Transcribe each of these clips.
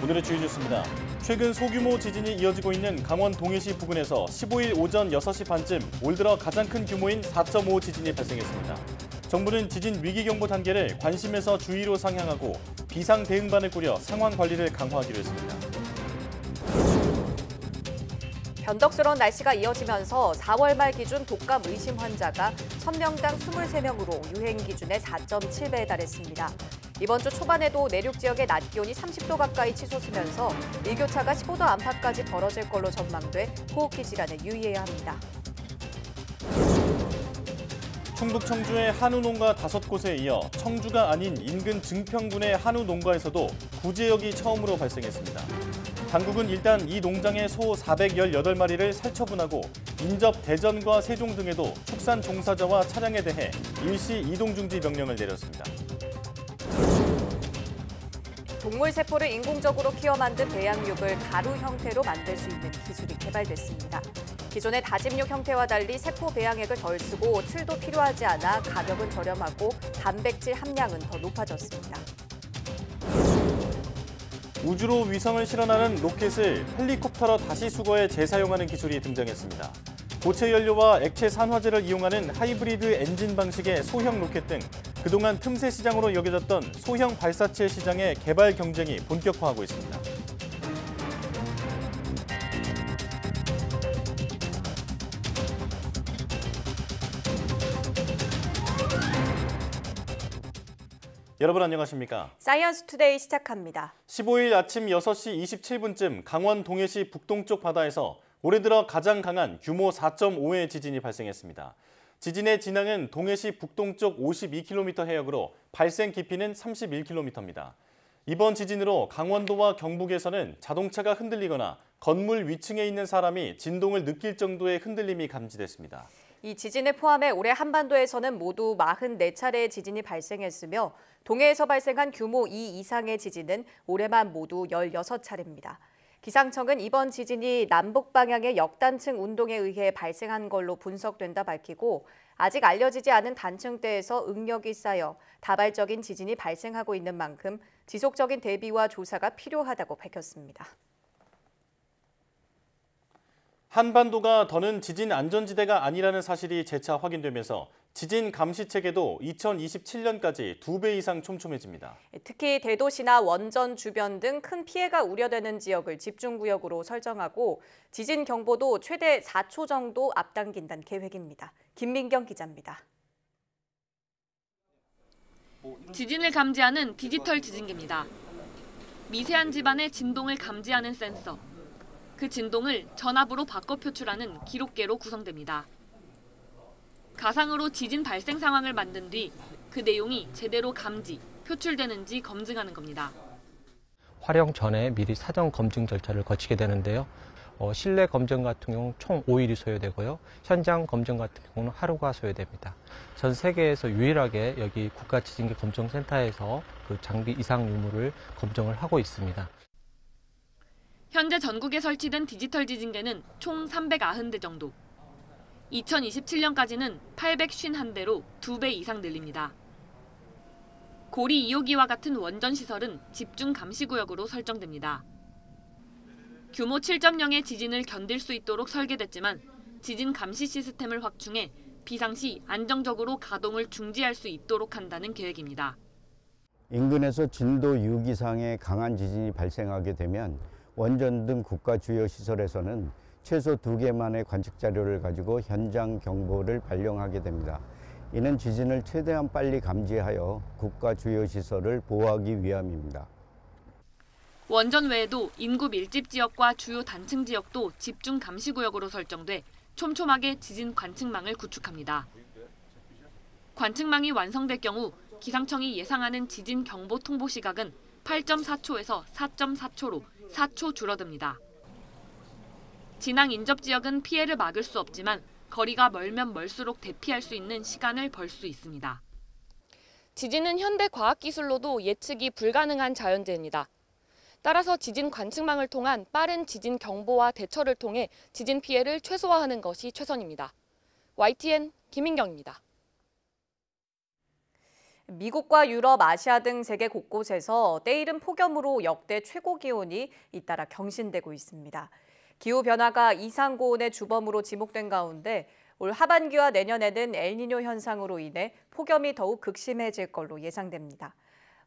오늘의 주요 뉴스입니다. 최근 소규모 지진이 이어지고 있는 강원 동해시 부근에서 15일 오전 6시 반쯤 올 들어 가장 큰 규모인 4.5 지진이 발생했습니다. 정부는 지진 위기경보 단계를 관심에서 주의로 상향하고 비상 대응반을 꾸려 상황 관리를 강화하기로 했습니다. 변덕스러운 날씨가 이어지면서 4월 말 기준 독감 의심 환자가 1000명당 23명으로 유행 기준의 4.7배에 달했습니다. 이번 주 초반에도 내륙 지역의 낮 기온이 30도 가까이 치솟으면서 일교차가 15도 안팎까지 벌어질 걸로 전망돼 호흡기 질환에 유의해야 합니다. 충북 청주의 한우 농가 5곳에 이어 청주가 아닌 인근 증평군의 한우 농가에서도 구제역이 처음으로 발생했습니다. 당국은 일단 이 농장의 소 418마리를 살처분하고 인접 대전과 세종 등에도 축산 종사자와 차량에 대해 일시 이동 중지 명령을 내렸습니다. 동물 세포를 인공적으로 키워 만든 배양육을 가루 형태로 만들 수 있는 기술이 개발됐습니다. 기존의 다짐육 형태와 달리 세포 배양액을 덜 쓰고 틀도 필요하지 않아 가격은 저렴하고 단백질 함량은 더 높아졌습니다. 우주로 위성을 실어나는 로켓을 헬리콥터로 다시 수거해 재사용하는 기술이 등장했습니다. 고체 연료와 액체 산화제를 이용하는 하이브리드 엔진 방식의 소형 로켓 등 그동안 틈새 시장으로 여겨졌던 소형 발사체 시장의 개발 경쟁이 본격화하고 있습니다. 여러분 안녕하십니까? 사이언스 투데이 시작합니다. 15일 아침 6시 27분쯤 강원 동해시 북동쪽 바다에서 올해 들어 가장 강한 규모 4.5의 지진이 발생했습니다. 지진의 진앙은 동해시 북동쪽 52km 해역으로 발생 깊이는 31km입니다. 이번 지진으로 강원도와 경북에서는 자동차가 흔들리거나 건물 위층에 있는 사람이 진동을 느낄 정도의 흔들림이 감지됐습니다. 이 지진을 포함해 올해 한반도에서는 모두 44차례의 지진이 발생했으며 동해에서 발생한 규모 2 이상의 지진은 올해만 모두 16차례입니다. 기상청은 이번 지진이 남북 방향의 역단층 운동에 의해 발생한 걸로 분석된다 밝히고 아직 알려지지 않은 단층대에서 응력이 쌓여 다발적인 지진이 발생하고 있는 만큼 지속적인 대비와 조사가 필요하다고 밝혔습니다. 한반도가 더는 지진 안전지대가 아니라는 사실이 재차 확인되면서 지진 감시 체계도 2027년까지 2배 이상 촘촘해집니다. 특히 대도시나 원전 주변 등 큰 피해가 우려되는 지역을 집중구역으로 설정하고 지진 경보도 최대 4초 정도 앞당긴다는 계획입니다. 김민경 기자입니다. 지진을 감지하는 디지털 지진기입니다. 미세한 집안의 진동을 감지하는 센서. 그 진동을 전압으로 바꿔 표출하는 기록계로 구성됩니다. 가상으로 지진 발생 상황을 만든 뒤 그 내용이 제대로 감지, 표출되는지 검증하는 겁니다. 활용 전에 미리 사전 검증 절차를 거치게 되는데요. 실내 검증 같은 경우는 총 5일이 소요되고요. 현장 검증 같은 경우는 하루가 소요됩니다. 전 세계에서 유일하게 여기 국가지진기 검증센터에서 그 장비 이상 유무를 검증을 하고 있습니다. 현재 전국에 설치된 디지털 지진계는 총 390대 정도. 2027년까지는 851대로 2배 이상 늘립니다. 고리 2호기와 같은 원전 시설은 집중 감시구역으로 설정됩니다. 규모 7.0의 지진을 견딜 수 있도록 설계됐지만 지진 감시 시스템을 확충해 비상시 안정적으로 가동을 중지할 수 있도록 한다는 계획입니다. 인근에서 진도 6 이상의 강한 지진이 발생하게 되면 원전 등 국가 주요 시설에서는 최소 2개만의 관측 자료를 가지고 현장 경보를 발령하게 됩니다. 이는 지진을 최대한 빨리 감지하여 국가 주요 시설을 보호하기 위함입니다. 원전 외에도 인구 밀집 지역과 주요 단층 지역도 집중 감시구역으로 설정돼 촘촘하게 지진 관측망을 구축합니다. 관측망이 완성될 경우 기상청이 예상하는 지진 경보 통보 시각은 8.4초에서 4.4초로 4초 줄어듭니다. 진앙 인접 지역은 피해를 막을 수 없지만 거리가 멀면 멀수록 대피할 수 있는 시간을 벌 수 있습니다. 지진은 현대 과학기술로도 예측이 불가능한 자연재해입니다. 따라서 지진 관측망을 통한 빠른 지진 경보와 대처를 통해 지진 피해를 최소화하는 것이 최선입니다. YTN 김민경입니다. 미국과 유럽, 아시아 등 세계 곳곳에서 때이른 폭염으로 역대 최고 기온이 잇따라 경신되고 있습니다. 기후변화가 이상고온의 주범으로 지목된 가운데 올 하반기와 내년에는 엘니뇨 현상으로 인해 폭염이 더욱 극심해질 걸로 예상됩니다.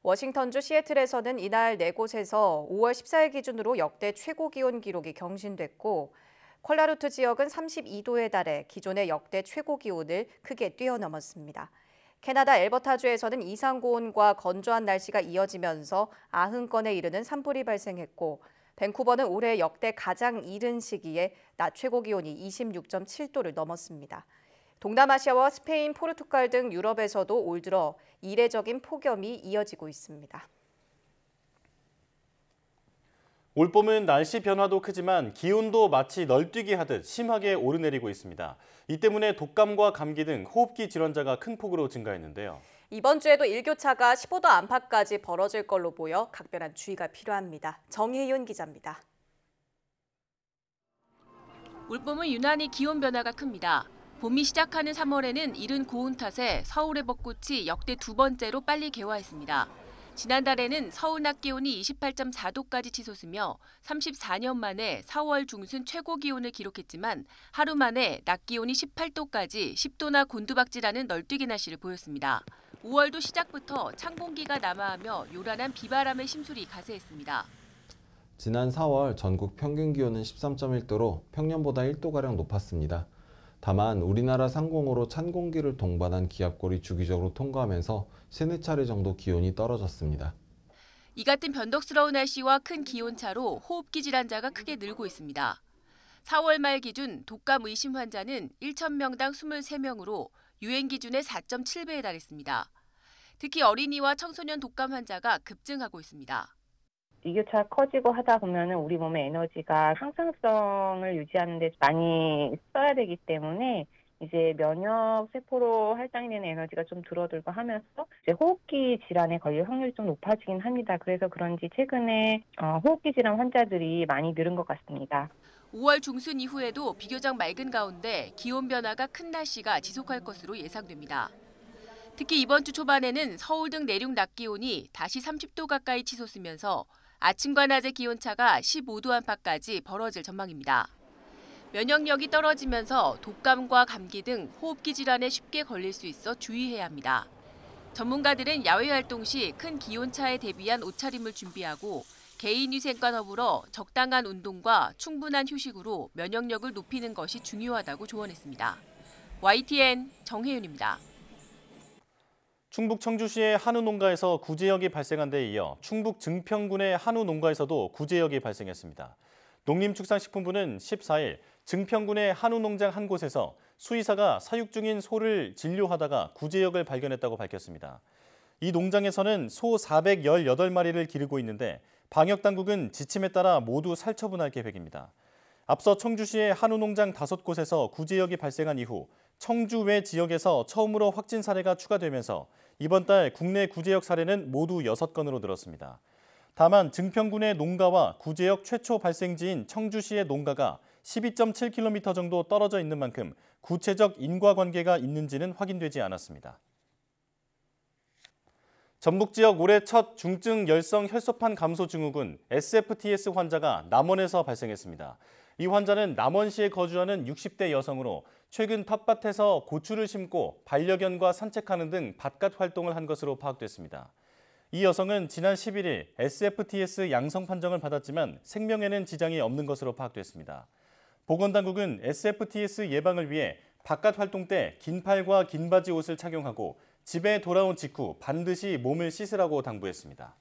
워싱턴주 시애틀에서는 이날 4곳에서 5월 14일 기준으로 역대 최고 기온 기록이 경신됐고 콜라루트 지역은 32도에 달해 기존의 역대 최고 기온을 크게 뛰어넘었습니다. 캐나다 엘버타주에서는 이상고온과 건조한 날씨가 이어지면서 90건에 이르는 산불이 발생했고 밴쿠버는 올해 역대 가장 이른 시기에 낮 최고 기온이 26.7도를 넘었습니다. 동남아시아와 스페인, 포르투갈 등 유럽에서도 올 들어 이례적인 폭염이 이어지고 있습니다. 올봄은 날씨 변화도 크지만 기온도 마치 널뛰기 하듯 심하게 오르내리고 있습니다. 이 때문에 독감과 감기 등 호흡기 질환자가 큰 폭으로 증가했는데요. 이번 주에도 일교차가 15도 안팎까지 벌어질 걸로 보여 각별한 주의가 필요합니다. 정혜윤 기자입니다. 올봄은 유난히 기온 변화가 큽니다. 봄이 시작하는 3월에는 이른 고온 탓에 서울의 벚꽃이 역대 2번째로 빨리 개화했습니다. 지난달에는 서울 낮 기온이 28.4도까지 치솟으며 34년 만에 4월 중순 최고 기온을 기록했지만 하루 만에 낮 기온이 18도까지 10도나 곤두박질하는 널뛰기 날씨를 보였습니다. 5월도 시작부터 찬 공기가 남하하며 요란한 비바람의 심술이 가세했습니다. 지난 4월 전국 평균 기온은 13.1도로 평년보다 1도가량 높았습니다. 다만 우리나라 상공으로 찬 공기를 동반한 기압골이 주기적으로 통과하면서 3-4차례 정도 기온이 떨어졌습니다. 이 같은 변덕스러운 날씨와 큰 기온차로 호흡기 질환자가 크게 늘고 있습니다. 4월 말 기준 독감 의심 환자는 1,000명당 23명으로 유행 기준의 4.7배에 달했습니다. 특히 어린이와 청소년 독감 환자가 급증하고 있습니다. 일교차가 커지고 하다 보면은 우리 몸의 에너지가 항상성을 유지하는 데 많이 써야 되기 때문에 이제 면역 세포로 할당이 되는 에너지가 좀 줄어들고 하면서 이제 호흡기 질환에 걸릴 확률이 좀 높아지긴 합니다. 그래서 그런지 최근에 호흡기 질환 환자들이 많이 늘은 것 같습니다. 5월 중순 이후에도 비교적 맑은 가운데 기온 변화가 큰 날씨가 지속할 것으로 예상됩니다. 특히 이번 주 초반에는 서울 등 내륙 낮 기온이 다시 30도 가까이 치솟으면서 아침과 낮의 기온차가 15도 안팎까지 벌어질 전망입니다. 면역력이 떨어지면서 독감과 감기 등 호흡기 질환에 쉽게 걸릴 수 있어 주의해야 합니다. 전문가들은 야외 활동 시 큰 기온차에 대비한 옷차림을 준비하고 개인위생과 더불어 적당한 운동과 충분한 휴식으로 면역력을 높이는 것이 중요하다고 조언했습니다. YTN 정혜윤입니다. 충북 청주시의 한우 농가에서 구제역이 발생한 데 이어 충북 증평군의 한우 농가에서도 구제역이 발생했습니다. 농림축산식품부는 14일 증평군의 한우 농장 한 곳에서 수의사가 사육 중인 소를 진료하다가 구제역을 발견했다고 밝혔습니다. 이 농장에서는 소 418마리를 기르고 있는데 방역당국은 지침에 따라 모두 살처분할 계획입니다. 앞서 청주시의 한우 농장 5곳에서 구제역이 발생한 이후 청주 외 지역에서 처음으로 확진 사례가 추가되면서 이번 달 국내 구제역 사례는 모두 6건으로 늘었습니다. 다만 증평군의 농가와 구제역 최초 발생지인 청주시의 농가가 12.7km 정도 떨어져 있는 만큼 구체적 인과관계가 있는지는 확인되지 않았습니다. 전북 지역 올해 첫 중증 열성 혈소판 감소 증후군 SFTS 환자가 남원에서 발생했습니다. 이 환자는 남원시에 거주하는 60대 여성으로 최근 텃밭에서 고추를 심고 반려견과 산책하는 등 밭갓 활동을 한 것으로 파악됐습니다. 이 여성은 지난 11일 SFTS 양성 판정을 받았지만 생명에는 지장이 없는 것으로 파악됐습니다. 보건당국은 SFTS 예방을 위해 바깥 활동 때 긴 팔과 긴 바지 옷을 착용하고 집에 돌아온 직후 반드시 몸을 씻으라고 당부했습니다.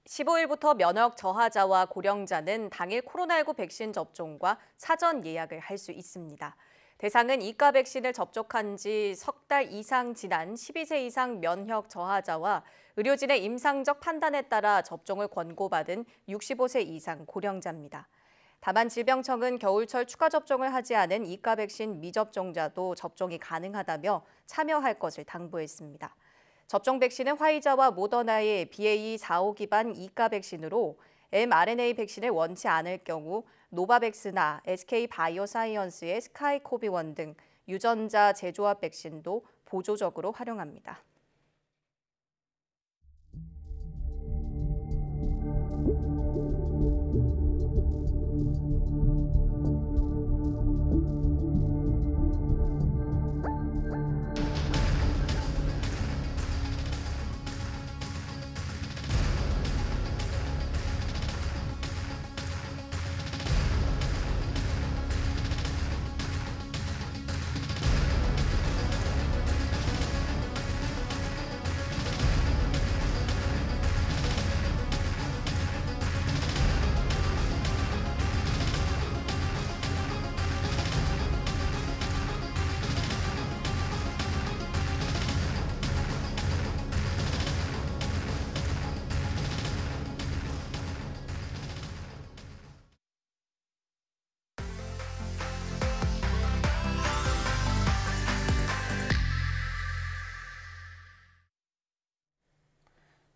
15일부터 면역 저하자와 고령자는 당일 코로나19 백신 접종과 사전 예약을 할 수 있습니다. 대상은 이가 백신을 접촉한 지 석 달 이상 지난 12세 이상 면역 저하자와 의료진의 임상적 판단에 따라 접종을 권고받은 65세 이상 고령자입니다. 다만 질병청은 겨울철 추가 접종을 하지 않은 이가 백신 미접종자도 접종이 가능하다며 참여할 것을 당부했습니다. 접종 백신은 화이자와 모더나의 BA.4.5 기반 이가 백신으로 mRNA 백신을 원치 않을 경우 노바백스나 SK바이오사이언스의 스카이코비1 등 유전자 재조합 백신도 보조적으로 활용합니다.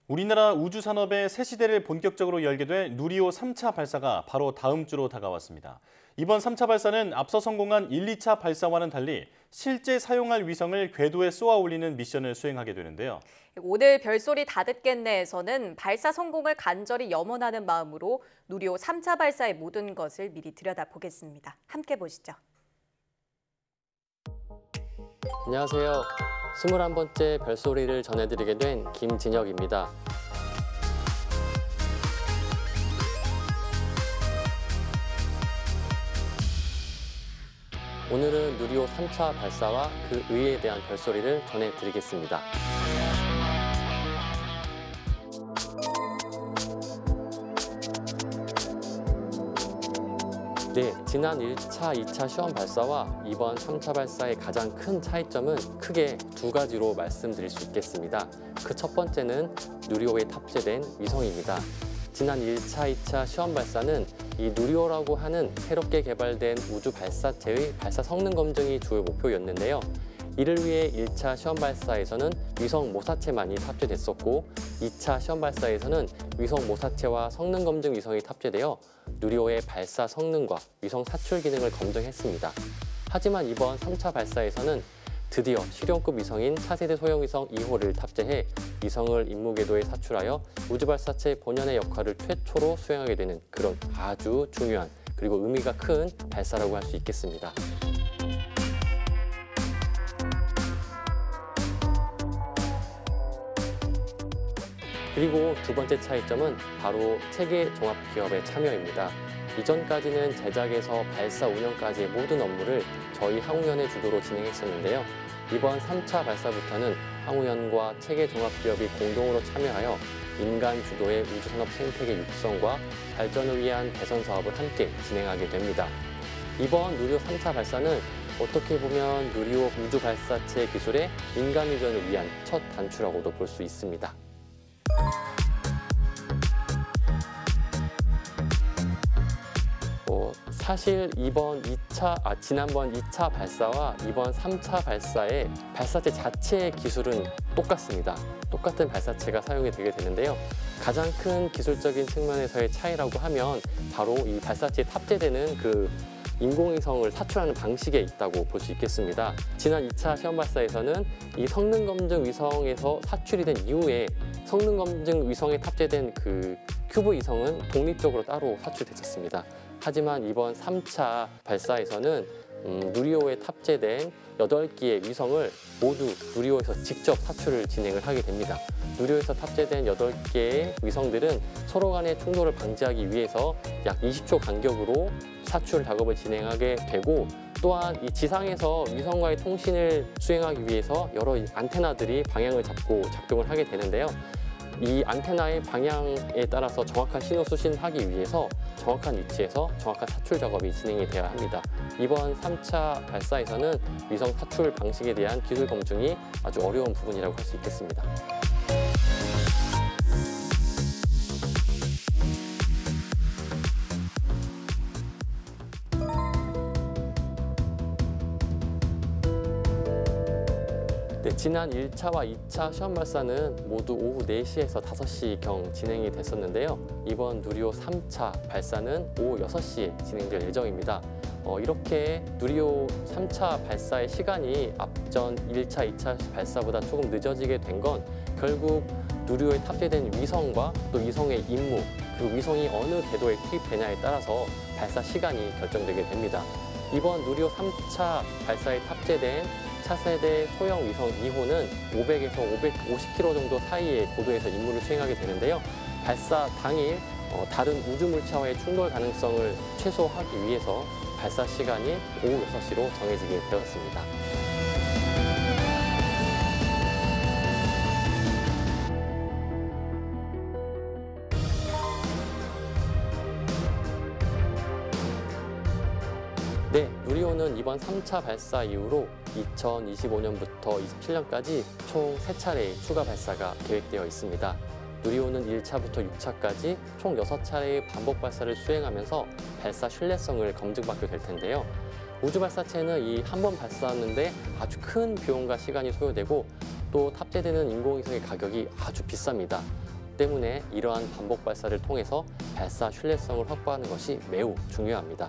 우리나라 우주산업의 새 시대를 본격적으로 열게 될 누리호 3차 발사가 바로 다음 주로 다가왔습니다. 이번 3차 발사는 앞서 성공한 1, 2차 발사와는 달리 실제 사용할 위성을 궤도에 쏘아 올리는 미션을 수행하게 되는데요. 오늘 별소리 다 듣겠네에서는 발사 성공을 간절히 염원하는 마음으로 누리호 3차 발사의 모든 것을 미리 들여다보겠습니다. 함께 보시죠. 안녕하세요. 21번째 별소리를 전해드리게 된 김진혁입니다. 오늘은 누리호 3차 발사와 그 의의에 대한 별소리를 전해드리겠습니다. 네, 지난 1차, 2차 시험 발사와 이번 3차 발사의 가장 큰 차이점은 크게 두 가지로 말씀드릴 수 있겠습니다. 그 첫 번째는 누리호에 탑재된 위성입니다. 지난 1차, 2차 시험 발사는 이 누리호라고 하는 새롭게 개발된 우주 발사체의 발사 성능 검증이 주요 목표였는데요. 이를 위해 1차 시험 발사에서는 위성 모사체만이 탑재됐었고 2차 시험 발사에서는 위성 모사체와 성능 검증 위성이 탑재되어 누리호의 발사 성능과 위성 사출 기능을 검증했습니다. 하지만 이번 3차 발사에서는 드디어 실용급 위성인 차세대 소형 위성 2호를 탑재해 위성을 임무 궤도에 사출하여 우주 발사체 본연의 역할을 최초로 수행하게 되는 그런 아주 중요한 그리고 의미가 큰 발사라고 할 수 있겠습니다. 그리고 두 번째 차이점은 바로 체계 종합 기업의 참여입니다. 이전까지는 제작에서 발사 운영까지의 모든 업무를 저희 항우연의 주도로 진행했었는데요. 이번 3차 발사부터는 항우연과 체계 종합 기업이 공동으로 참여하여 민간 주도의 우주산업 생태계 육성과 발전을 위한 개선 사업을 함께 진행하게 됩니다. 이번 누리호 3차 발사는 어떻게 보면 누리호 우주 발사체 기술의 민간 의존을 위한 첫 단추라고도 볼 수 있습니다. 사실 지난번 2차 발사와 이번 3차 발사의 발사체 자체의 기술은 똑같습니다. 똑같은 발사체가 사용이 되게 되는데요. 가장 큰 기술적인 측면에서의 차이라고 하면 바로 이 발사체에 탑재되는 그 인공위성을 사출하는 방식에 있다고 볼 수 있겠습니다. 지난 2차 시험 발사에서는 이 성능검증 위성에서 사출이 된 이후에 성능검증 위성에 탑재된 그 큐브 위성은 독립적으로 따로 사출됐었습니다. 하지만 이번 3차 발사에서는 누리호에 탑재된 8개의 위성을 모두 누리호에서 직접 사출을 진행을 하게 됩니다. 누리호에서 탑재된 8개의 위성들은 서로 간의 충돌을 방지하기 위해서 약 20초 간격으로 사출 작업을 진행하게 되고 또한 이 지상에서 위성과의 통신을 수행하기 위해서 여러 안테나들이 방향을 잡고 작동을 하게 되는데요. 이 안테나의 방향에 따라서 정확한 신호 수신하기 위해서 정확한 위치에서 정확한 사출 작업이 진행이 되어야 합니다. 이번 3차 발사에서는 위성 사출 방식에 대한 기술 검증이 아주 어려운 부분이라고 할 수 있겠습니다. 네, 지난 1차와 2차 시험 발사는 모두 오후 4시에서 5시경 진행이 됐었는데요. 이번 누리호 3차 발사는 오후 6시에 진행될 예정입니다. 이렇게 누리호 3차 발사의 시간이 앞전 1차, 2차 발사보다 조금 늦어지게 된 건 결국 누리호에 탑재된 위성과 또 위성의 임무, 그리고 위성이 어느 궤도에 투입되냐에 따라서 발사 시간이 결정되게 됩니다. 이번 누리호 3차 발사에 탑재된 차세대 소형 위성 2호는 500에서 550km 정도 사이의 고도에서 임무를 수행하게 되는데요. 발사 당일 다른 우주 물체와의 충돌 가능성을 최소화하기 위해서 발사 시간이 오후 6시로 정해지게 되었습니다. 네, 누리호는 이번 3차 발사 이후로 2025년부터 27년까지 총 3차례의 추가 발사가 계획되어 있습니다. 누리호는 1차부터 6차까지 총 6차례의 반복 발사를 수행하면서 발사 신뢰성을 검증받게 될 텐데요. 우주 발사체는 이 한 번 발사하는데 아주 큰 비용과 시간이 소요되고 또 탑재되는 인공위성의 가격이 아주 비쌉니다. 때문에 이러한 반복 발사를 통해서 발사 신뢰성을 확보하는 것이 매우 중요합니다.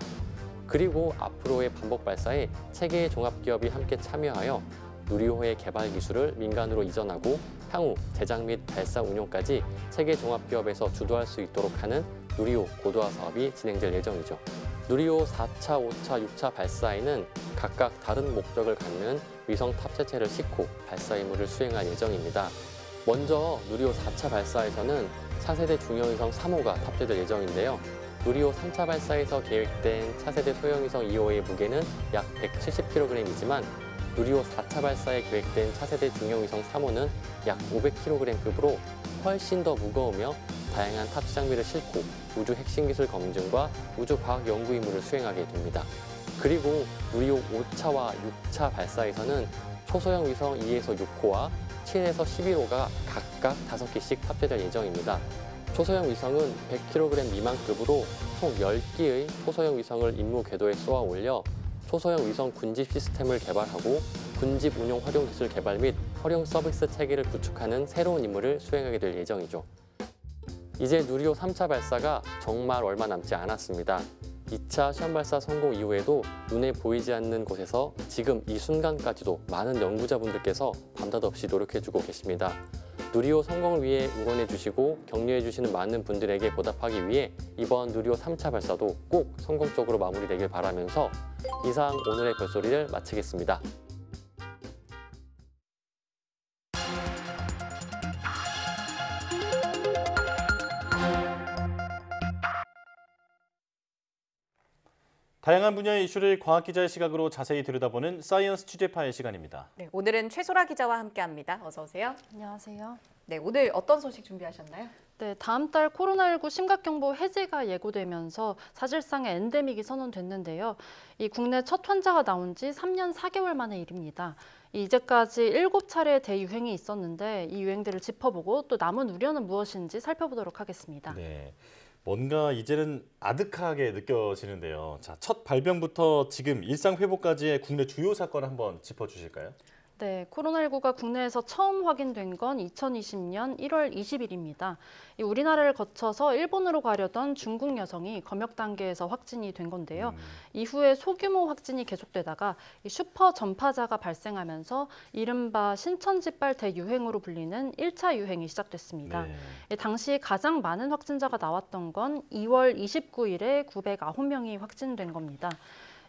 그리고 앞으로의 반복 발사에 세계의 종합기업이 함께 참여하여 누리호의 개발 기술을 민간으로 이전하고 향후 제작 및 발사 운용까지 세계 종합기업에서 주도할 수 있도록 하는 누리호 고도화 사업이 진행될 예정이죠. 누리호 4차, 5차, 6차 발사에는 각각 다른 목적을 갖는 위성 탑재체를 싣고 발사 임무를 수행할 예정입니다. 먼저 누리호 4차 발사에서는 차세대 중형위성 3호가 탑재될 예정인데요. 누리호 3차 발사에서 계획된 차세대 소형위성 2호의 무게는 약 170kg이지만 누리호 4차 발사에 계획된 차세대 중형위성 3호는 약 500kg급으로 훨씬 더 무거우며 다양한 탑재 장비를 싣고 우주 핵심 기술 검증과 우주 과학 연구 임무를 수행하게 됩니다. 그리고 누리호 5차와 6차 발사에서는 초소형 위성 2에서 6호와 7에서 11호가 각각 5개씩 탑재될 예정입니다. 초소형 위성은 100kg 미만급으로 총 10기의 초소형 위성을 임무 궤도에 쏘아 올려 초소형 위성 군집 시스템을 개발하고 군집 운용 활용 기술 개발 및 활용 서비스 체계를 구축하는 새로운 임무를 수행하게 될 예정이죠. 이제 누리호 3차 발사가 정말 얼마 남지 않았습니다. 2차 시험 발사 성공 이후에도 눈에 보이지 않는 곳에서 지금 이 순간까지도 많은 연구자분들께서 밤낮없이 노력해주고 계십니다. 누리호 성공을 위해 응원해주시고 격려해주시는 많은 분들에게 보답하기 위해 이번 누리호 3차 발사도 꼭 성공적으로 마무리되길 바라면서 이상 오늘의 별소리를 마치겠습니다. 다양한 분야의 이슈를 과학 기자의 시각으로 자세히 들여다보는 사이언스 취재파의 시간입니다. 네, 오늘은 최소라 기자와 함께합니다. 어서 오세요. 안녕하세요. 네, 오늘 어떤 소식 준비하셨나요? 네, 다음 달 코로나19 심각경보 해제가 예고되면서 사실상의 엔데믹이 선언됐는데요. 이 국내 첫 환자가 나온 지 3년 4개월 만의 일입니다. 이제까지 7차례 대유행이 있었는데 이 유행들을 짚어보고 또 남은 우려는 무엇인지 살펴보도록 하겠습니다. 네. 뭔가 이제는 아득하게 느껴지는데요. 자, 첫 발병부터 지금 일상 회복까지의 국내 주요 사건 한번 짚어주실까요? 네, 코로나19가 국내에서 처음 확인된 건 2020년 1월 20일입니다. 우리나라를 거쳐서 일본으로 가려던 중국 여성이 검역 단계에서 확진이 된 건데요. 이후에 소규모 확진이 계속되다가 슈퍼 전파자가 발생하면서 이른바 신천지발 대유행으로 불리는 1차 유행이 시작됐습니다. 네. 당시 가장 많은 확진자가 나왔던 건 2월 29일에 909명이 확진된 겁니다.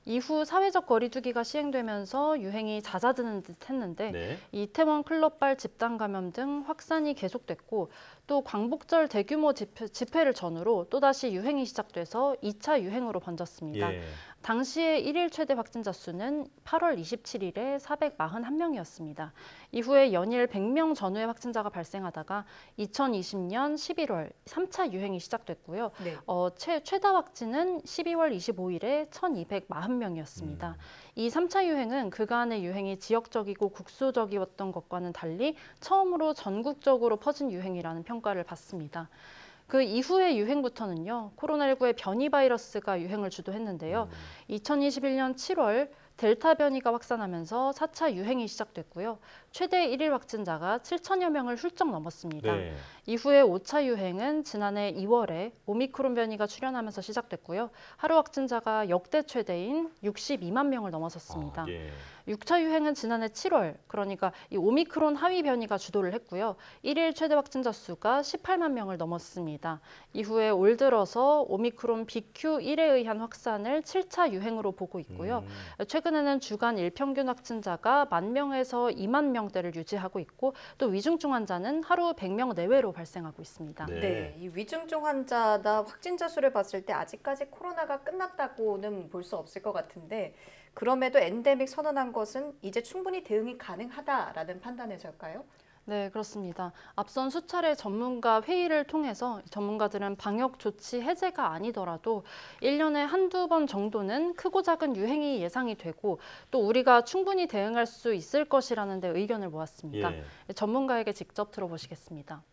이후 사회적 거리 두기가 시행되면서 유행이 잦아드는 듯 했는데 네. 이태원 클럽발 집단 감염 등 확산이 계속됐고 또 광복절 대규모 집회를 전후로 또다시 유행이 시작돼서 2차 유행으로 번졌습니다. 예. 당시의 1일 최대 확진자 수는 8월 27일에 441명이었습니다. 이후에 연일 100명 전후의 확진자가 발생하다가 2020년 11월 3차 유행이 시작됐고요. 네. 최다 확진은 12월 25일에 1240명이었습니다. 이 3차 유행은 그간의 유행이 지역적이고 국수적이었던 것과는 달리 처음으로 전국적으로 퍼진 유행이라는 평가를 받습니다. 그 이후의 유행부터는요, 코로나19의 변이 바이러스가 유행을 주도했는데요. 2021년 7월 델타 변이가 확산하면서 4차 유행이 시작됐고요. 최대 1일 확진자가 7천여 명을 훌쩍 넘었습니다. 네. 이후에 5차 유행은 지난해 2월에 오미크론 변이가 출현하면서 시작됐고요. 하루 확진자가 역대 최대인 62만 명을 넘어섰습니다. 6차 유행은 지난해 7월, 그러니까 이 오미크론 하위 변이가 주도를 했고요. 1일 최대 확진자 수가 18만 명을 넘었습니다. 이후에 올 들어서 오미크론 BQ.1에 의한 확산을 7차 유행으로 보고 있고요. 최근에는 주간 일평균 확진자가 1만 명에서 2만 명대를 유지하고 있고 또 위중증 환자는 하루 100명 내외로 발생하고 있습니다. 네, 이 위중증 환자나 확진자 수를 봤을 때 아직까지 코로나가 끝났다고는 볼 수 없을 것 같은데 그럼에도 엔데믹 선언한 것은 이제 충분히 대응이 가능하다라는 판단에서일까요? 네, 그렇습니다. 앞선 수차례 전문가 회의를 통해서 전문가들은 방역 조치 해제가 아니더라도 1년에 한두 번 정도는 크고 작은 유행이 예상이 되고 또 우리가 충분히 대응할 수 있을 것이라는 데 의견을 모았습니다. 전문가에게 직접 들어보시겠습니다.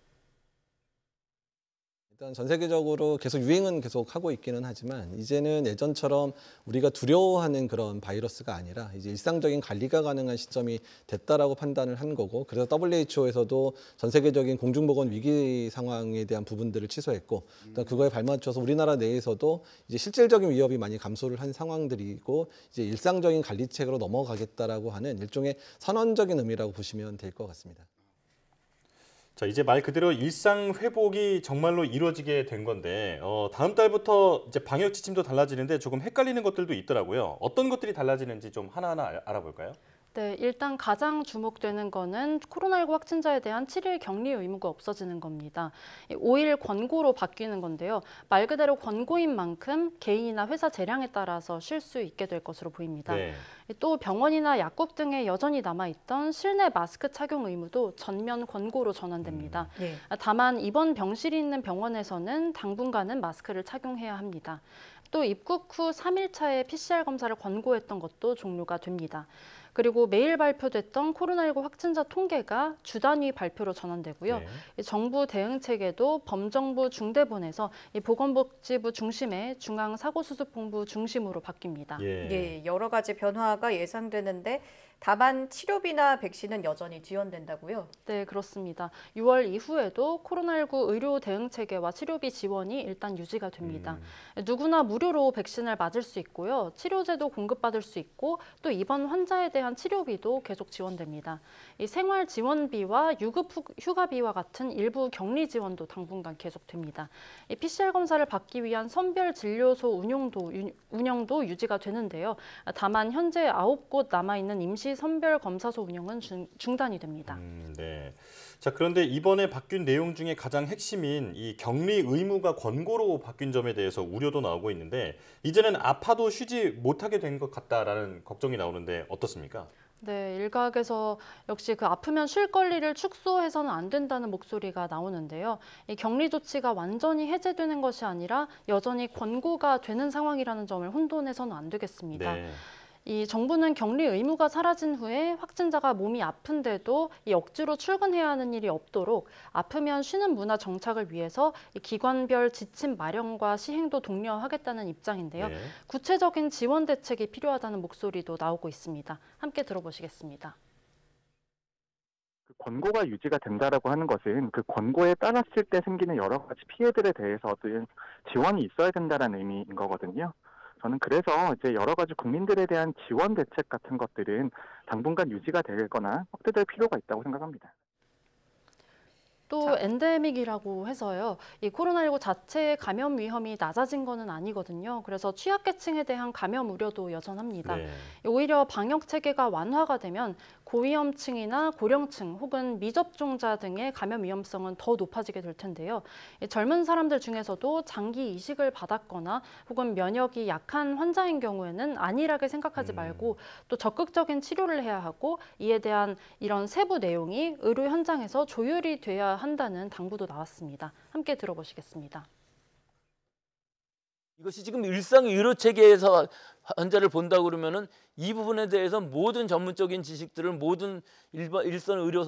일단 전 세계적으로 계속 유행은 계속 하고 있기는 하지만 이제는 예전처럼 우리가 두려워하는 그런 바이러스가 아니라 이제 일상적인 관리가 가능한 시점이 됐다라고 판단을 한 거고 그래서 WHO에서도 전 세계적인 공중보건 위기 상황에 대한 부분들을 취소했고 또 그거에 발맞춰서 우리나라 내에서도 이제 실질적인 위협이 많이 감소를 한 상황들이고 이제 일상적인 관리책으로 넘어가겠다라고 하는 일종의 선언적인 의미라고 보시면 될 것 같습니다. 자, 이제 말 그대로 일상 회복이 정말로 이루어지게 된 건데 다음 달부터 이제 방역 지침도 달라지는데 조금 헷갈리는 것들도 있더라고요. 어떤 것들이 달라지는지 좀 하나하나 알아볼까요? 네, 일단 가장 주목되는 거는 코로나19 확진자에 대한 7일 격리 의무가 없어지는 겁니다. 5일 권고로 바뀌는 건데요. 말 그대로 권고인 만큼 개인이나 회사 재량에 따라서 쉴 수 있게 될 것으로 보입니다. 또 병원이나 약국 등에 여전히 남아있던 실내 마스크 착용 의무도 전면 권고로 전환됩니다. 다만 입원 병실이 있는 병원에서는 당분간은 마스크를 착용해야 합니다. 또 입국 후 3일 차에 PCR 검사를 권고했던 것도 종료가 됩니다. 그리고 매일 발표됐던 코로나19 확진자 통계가 주 단위 발표로 전환되고요. 정부 대응 체계도 범정부 중대본에서 보건복지부 중심의 중앙사고수습본부 중심으로 바뀝니다. 여러 가지 변화가 예상되는데 다만 치료비나 백신은 여전히 지원된다고요? 네, 그렇습니다. 6월 이후에도 코로나19 의료 대응 체계와 치료비 지원이 일단 유지가 됩니다. 누구나 무료로 백신을 맞을 수 있고요. 치료제도 공급받을 수 있고 또 입원 환자에 대한 치료비도 계속 지원됩니다. 이 생활 지원비와 유급 휴가비와 같은 일부 격리 지원도 당분간 계속됩니다. 이 PCR 검사를 받기 위한 선별 진료소 운영도 유지가 되는데요. 다만 현재 9곳 남아있는 임시 선별 검사소 운영은 중단이 됩니다. 네. 자, 그런데 이번에 바뀐 내용 중에 가장 핵심인 이 격리 의무가 권고로 바뀐 점에 대해서 우려도 나오고 있는데 이제는 아파도 쉬지 못하게 된 것 같다라는 걱정이 나오는데 어떻습니까? 네, 일각에서 역시 그 아프면 쉴 권리를 축소해서는 안 된다는 목소리가 나오는데요. 이 격리 조치가 완전히 해제되는 것이 아니라 여전히 권고가 되는 상황이라는 점을 혼돈해서는 안 되겠습니다. 이 정부는 격리 의무가 사라진 후에 확진자가 몸이 아픈데도 이 억지로 출근해야 하는 일이 없도록 아프면 쉬는 문화 정착을 위해서 이 기관별 지침 마련과 시행도 독려하겠다는 입장인데요. 구체적인 지원 대책이 필요하다는 목소리도 나오고 있습니다. 함께 들어보시겠습니다. 권고가 유지가 된다라고 하는 것은 그 권고에 따랐을 때 생기는 여러 가지 피해들에 대해서 어떤 지원이 있어야 된다는 의미인 거거든요. 저는 그래서 이제 여러 가지 국민들에 대한 지원 대책 같은 것들은 당분간 유지가 되거나 확대될 필요가 있다고 생각합니다. 또 엔데믹이라고 해서요. 이 코로나19 자체의 감염 위험이 낮아진 거는 아니거든요. 그래서 취약계층에 대한 감염 우려도 여전합니다. 오히려 방역 체계가 완화가 되면 고위험층이나 고령층 혹은 미접종자 등의 감염 위험성은 더 높아지게 될 텐데요. 젊은 사람들 중에서도 장기 이식을 받았거나 혹은 면역이 약한 환자인 경우에는 안일하게 생각하지 말고 또 적극적인 치료를 해야 하고 이에 대한 이런 세부 내용이 의료 현장에서 조율이 돼야 한다는 당부도 나왔습니다. 함께 들어보시겠습니다. 이것이 지금 일상 의료 체계에서 환자를 본다고 그러면은 이 부분에 대해서 모든 전문적인 지식들을 모든 일선 의료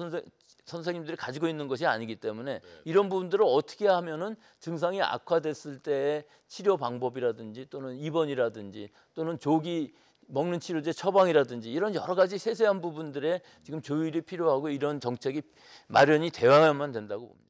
선생님들이 가지고 있는 것이 아니기 때문에 이런 부분들을 어떻게 하면은 증상이 악화됐을 때의 치료 방법이라든지 또는 입원이라든지 또는 조기 먹는 치료제 처방이라든지 이런 여러 가지 세세한 부분들에 지금 조율이 필요하고 이런 정책이 마련이 되어야만 된다고 봅니다.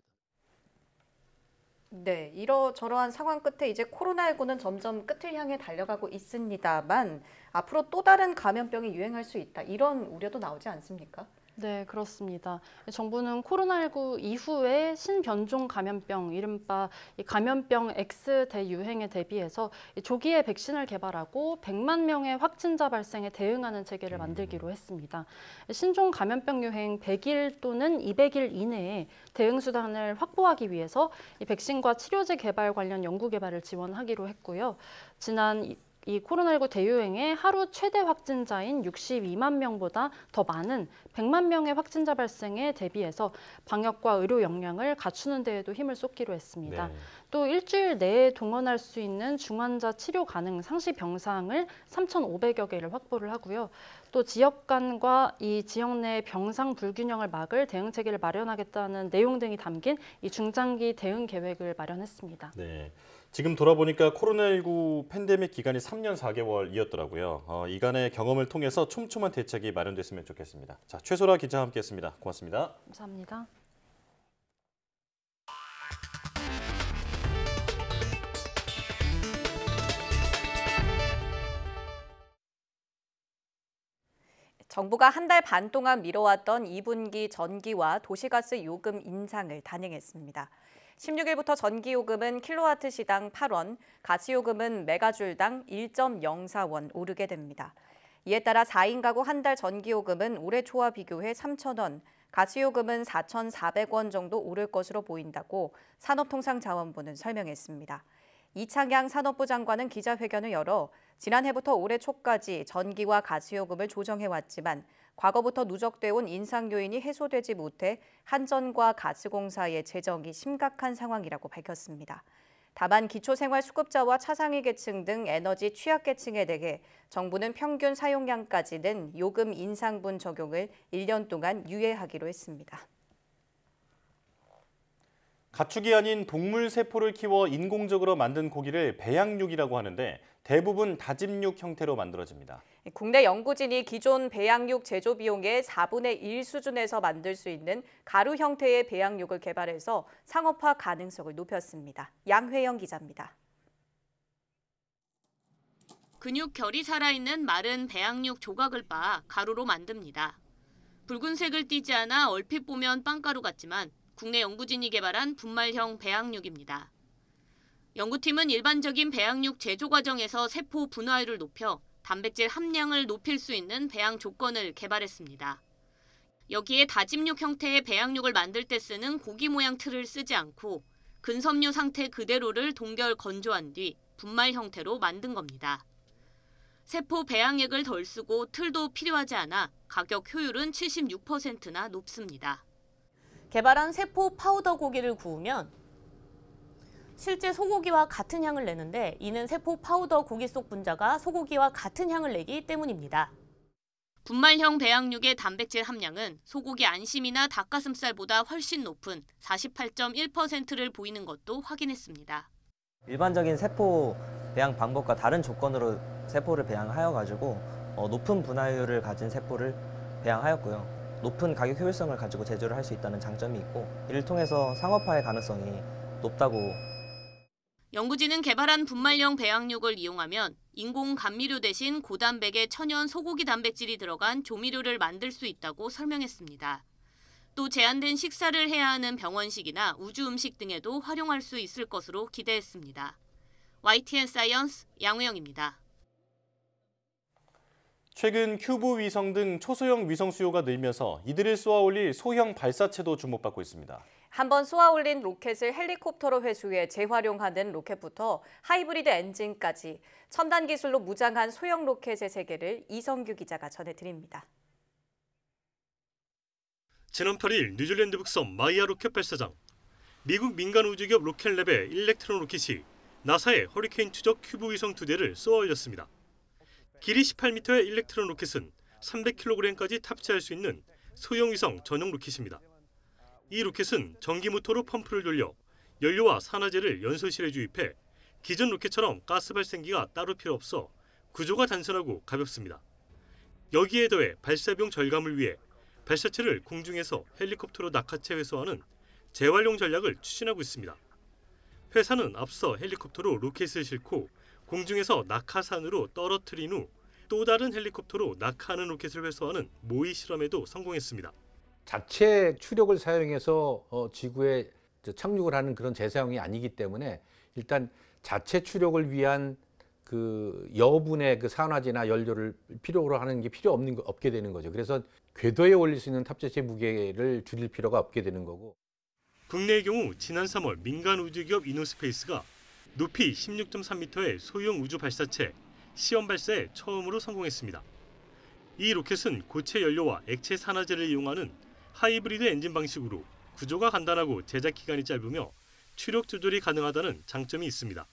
네, 이러저러한 상황 끝에 이제 코로나19는 점점 끝을 향해 달려가고 있습니다만 앞으로 또 다른 감염병이 유행할 수 있다. 이런 우려도 나오지 않습니까? 네, 그렇습니다. 정부는 코로나19 이후에 신변종 감염병, 이른바 이 감염병 X 대유행에 대비해서 조기에 백신을 개발하고 100만 명의 확진자 발생에 대응하는 체계를 만들기로 했습니다. 신종 감염병 유행 100일 또는 200일 이내에 대응 수단을 확보하기 위해서 이 백신과 치료제 개발 관련 연구 개발을 지원하기로 했고요. 지난 이 코로나19 대유행의 하루 최대 확진자인 62만 명보다 더 많은 100만 명의 확진자 발생에 대비해서 방역과 의료 역량을 갖추는 데에도 힘을 쏟기로 했습니다. 네. 또 일주일 내에 동원할 수 있는 중환자 치료 가능 상시 병상을 3,500여 개를 확보를 하고요. 또 지역 간과 이 지역 내 병상 불균형을 막을 대응 체계를 마련하겠다는 내용 등이 담긴 이 중장기 대응 계획을 마련했습니다. 네. 지금 돌아보니까 코로나19 팬데믹 기간이 3년 4개월이었더라고요. 이간의 경험을 통해서 촘촘한 대책이 마련됐으면 좋겠습니다. 자, 최소라 기자와 함께했습니다. 고맙습니다. 감사합니다. 정부가 한 달 반 동안 미뤄왔던 2분기 전기와 도시가스 요금 인상을 단행했습니다. 16일부터 전기요금은 킬로와트 시당 8원, 가스요금은 메가줄당 1.04원 오르게 됩니다. 이에 따라 4인 가구 한 달 전기요금은 올해 초와 비교해 3,000원, 가스요금은 4,400원 정도 오를 것으로 보인다고 산업통상자원부는 설명했습니다. 이창양 산업부 장관은 기자회견을 열어 지난해부터 올해 초까지 전기와 가스요금을 조정해왔지만 과거부터 누적돼 온 인상 요인이 해소되지 못해 한전과 가스공사의 재정이 심각한 상황이라고 밝혔습니다. 다만 기초생활수급자와 차상위 계층 등 에너지 취약계층에 대해 정부는 평균 사용량까지는 요금 인상분 적용을 1년 동안 유예하기로 했습니다. 가축이 아닌 동물 세포를 키워 인공적으로 만든 고기를 배양육이라고 하는데 대부분 다짐육 형태로 만들어집니다. 국내 연구진이 기존 배양육 제조 비용의 4분의 1 수준에서 만들 수 있는 가루 형태의 배양육을 개발해서 상업화 가능성을 높였습니다. 양회영 기자입니다. 근육 결이 살아있는 마른 배양육 조각을 빻아 가루로 만듭니다. 붉은색을 띠지 않아 얼핏 보면 빵가루 같지만 국내 연구진이 개발한 분말형 배양육입니다. 연구팀은 일반적인 배양육 제조 과정에서 세포 분화율을 높여 단백질 함량을 높일 수 있는 배양 조건을 개발했습니다. 여기에 다짐육 형태의 배양육을 만들 때 쓰는 고기 모양 틀을 쓰지 않고 근섬유 상태 그대로를 동결 건조한 뒤 분말 형태로 만든 겁니다. 세포 배양액을 덜 쓰고 틀도 필요하지 않아 가격 효율은 76%나 높습니다. 개발한 세포 파우더 고기를 구우면 실제 소고기와 같은 향을 내는데 이는 세포 파우더 고기 속 분자가 소고기와 같은 향을 내기 때문입니다. 분말형 배양육의 단백질 함량은 소고기 안심이나 닭가슴살보다 훨씬 높은 48.1%를 보이는 것도 확인했습니다. 일반적인 세포 배양 방법과 다른 조건으로 세포를 배양하여가지고 높은 분화율을 가진 세포를 배양하였고요. 높은 가격 효율성을 가지고 제조를 할 수 있다는 장점이 있고 이를 통해서 상업화의 가능성이 높다고. 연구진은 개발한 분말형 배양육을 이용하면 인공 감미료 대신 고단백의 천연 소고기 단백질이 들어간 조미료를 만들 수 있다고 설명했습니다. 또 제한된 식사를 해야 하는 병원식이나 우주 음식 등에도 활용할 수 있을 것으로 기대했습니다. YTN 사이언스 양우영입니다. 최근 큐브 위성 등 초소형 위성 수요가 늘면서 이들을 쏘아 올릴 소형 발사체도 주목받고 있습니다. 한번 쏘아 올린 로켓을 헬리콥터로 회수해 재활용하는 로켓부터 하이브리드 엔진까지 첨단 기술로 무장한 소형 로켓의 세계를 이성규 기자가 전해드립니다. 지난 8일 뉴질랜드 북섬 마이아 로켓 발사장. 미국 민간 우주기업 로켓랩의 일렉트론 로켓이 나사의 허리케인 추적 큐브 위성 2대를 쏘아 올렸습니다. 길이 18m의 일렉트론 로켓은 300kg까지 탑재할 수 있는 소형 위성 전용 로켓입니다. 이 로켓은 전기 모터로 펌프를 돌려 연료와 산화제를 연소실에 주입해 기존 로켓처럼 가스 발생기가 따로 필요 없어 구조가 단순하고 가볍습니다. 여기에 더해 발사 비용 절감을 위해 발사체를 공중에서 헬리콥터로 낙하체 회수하는 재활용 전략을 추진하고 있습니다. 회사는 앞서 헬리콥터로 로켓을 싣고 공중에서 낙하산으로 떨어뜨린 후 또 다른 헬리콥터로 낙하하는 로켓을 회수하는 모의 실험에도 성공했습니다. 자체 추력을 사용해서 지구에 착륙을 하는 그런 재사용이 아니기 때문에 일단 자체 추력을 위한 그 여분의 그 산화제나 연료를 필요로 하는 게 없게 되는 거죠. 그래서 궤도에 올릴 수 있는 탑재체 무게를 줄일 필요가 없게 되는 거고. 국내의 경우 지난 3월 민간 우주기업 이노스페이스가 높이 16.3m의 소형 우주 발사체 시험 발사에 처음으로 성공했습니다. 이 로켓은 고체 연료와 액체 산화제를 이용하는 하이브리드 엔진 방식으로 구조가 간단하고 제작 기간이 짧으며 추력 조절이 가능하다는 장점이 있습니다.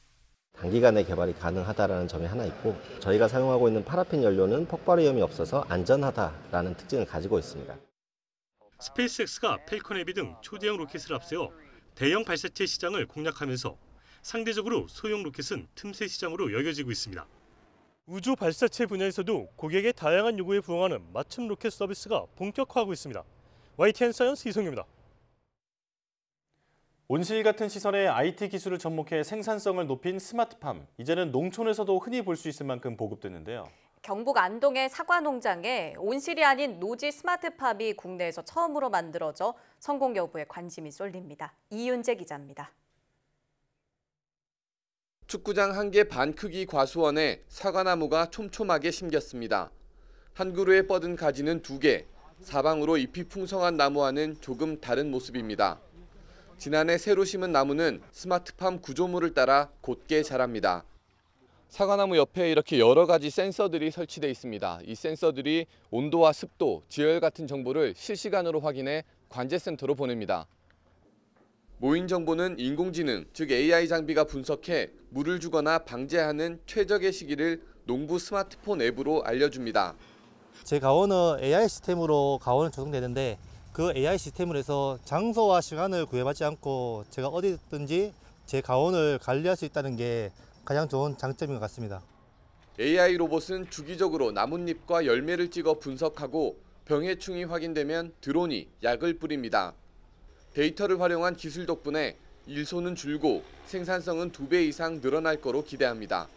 단기간에 개발이 가능하다는 점이 하나 있고 저희가 사용하고 있는 파라핀 연료는 폭발 위험이 없어서 안전하다라는 특징을 가지고 있습니다. 스페이스X가 펠컨 헤비 등 초대형 로켓을 앞세워 대형 발사체 시장을 공략하면서 상대적으로 소형 로켓은 틈새 시장으로 여겨지고 있습니다. 우주 발사체 분야에서도 고객의 다양한 요구에 부응하는 맞춤 로켓 서비스가 본격화하고 있습니다. YTN 사이언스 이성규입니다. 온실 같은 시설에 IT 기술을 접목해 생산성을 높인 스마트팜. 이제는 농촌에서도 흔히 볼 수 있을 만큼 보급됐는데요. 경북 안동의 사과 농장에 온실이 아닌 노지 스마트팜이 국내에서 처음으로 만들어져 성공 여부에 관심이 쏠립니다. 이윤재 기자입니다. 축구장 1개 반 크기 과수원에 사과나무가 촘촘하게 심겼습니다. 한 그루에 뻗은 가지는 2개, 사방으로 잎이 풍성한 나무와는 조금 다른 모습입니다. 지난해 새로 심은 나무는 스마트팜 구조물을 따라 곧게 자랍니다. 사과나무 옆에 이렇게 여러 가지 센서들이 설치돼 있습니다. 이 센서들이 온도와 습도, 지열 같은 정보를 실시간으로 확인해 관제센터로 보냅니다. 모인 정보는 인공지능, 즉 AI 장비가 분석해 물을 주거나 방제하는 최적의 시기를 농부 스마트폰 앱으로 알려줍니다. 제 가원은 AI 시스템으로 가원을 조성되는데 그 AI 시스템으로 해서 장소와 시간을 구애받지 않고 제가 어디든지 제 가원을 관리할 수 있다는 게 가장 좋은 장점인 것 같습니다. AI 로봇은 주기적으로 나뭇잎과 열매를 찍어 분석하고 병해충이 확인되면 드론이 약을 뿌립니다. 데이터를 활용한 기술 덕분에 일손은 줄고 생산성은 2배 이상 늘어날 거로 기대합니다.